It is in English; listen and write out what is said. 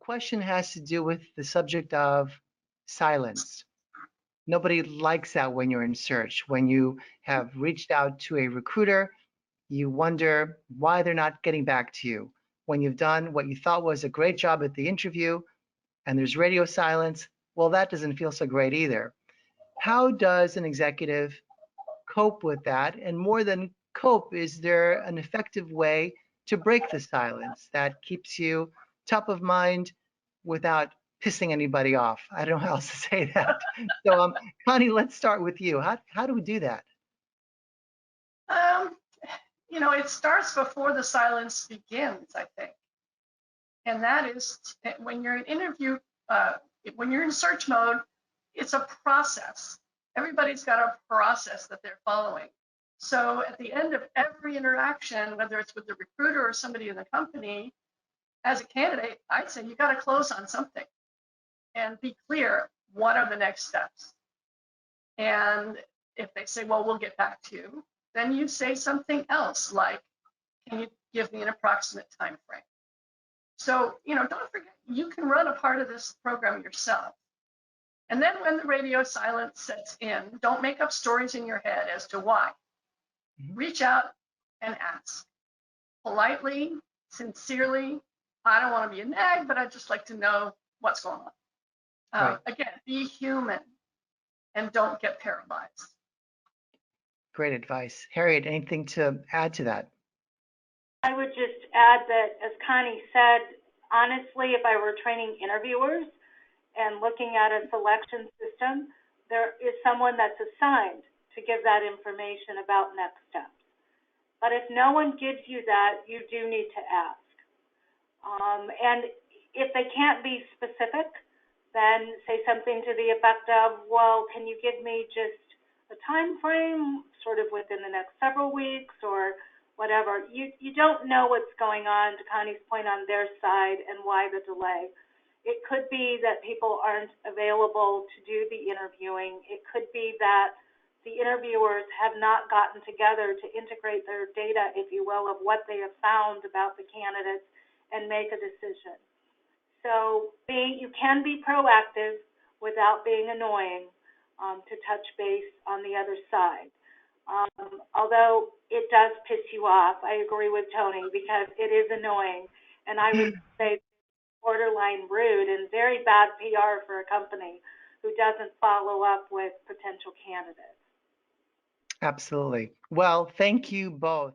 question has to do with the subject of silence. Nobody likes that when you're in search. When you have reached out to a recruiter, you wonder why they're not getting back to you. When you've done what you thought was a great job at the interview and there's radio silence, well, that doesn't feel so great either. How does an executive cope with that? And more than cope, is there an effective way to break the silence that keeps you top of mind without pissing anybody off? I don't know how else to say that. So, Connie, let's start with you. How do we do that? It starts before the silence begins, I think. And that is when you're in interview, when you're in search mode, it's a process. Everybody's got a process that they're following. So at the end of every interaction, whether it's with the recruiter or somebody in the company, as a candidate, I'd say you got to close on something and be clear, what are the next steps? And if they say, well, we'll get back to you, then you say something else like, can you give me an approximate time frame? So, don't forget, you can run a part of this program yourself. And then when the radio silence sets in, don't make up stories in your head as to why. Reach out and ask politely, sincerely. I don't want to be a nag, but I'd just like to know what's going on. Right. Again, be human and don't get paralyzed. Great advice. Harriette, anything to add to that? I would just add that, as Connie said, honestly, if I were training interviewers and looking at a selection system, there is someone that's assigned to give that information about next steps. But if no one gives you that, you do need to ask. And if they can't be specific, then say something to the effect of, well, can you give me just a time frame, sort of within the next several weeks or whatever. You don't know what's going on, to Connie's point, on their side and why the delay. It could be that people aren't available to do the interviewing. It could be that the interviewers have not gotten together to integrate their data, if you will, of what they have found about the candidates and make a decision. So you can be proactive without being annoying to touch base on the other side. Although it does piss you off, I agree with Tony, because it is annoying. And I would say borderline rude and very bad PR for a company who doesn't follow up with potential candidates. Absolutely. Well, thank you both.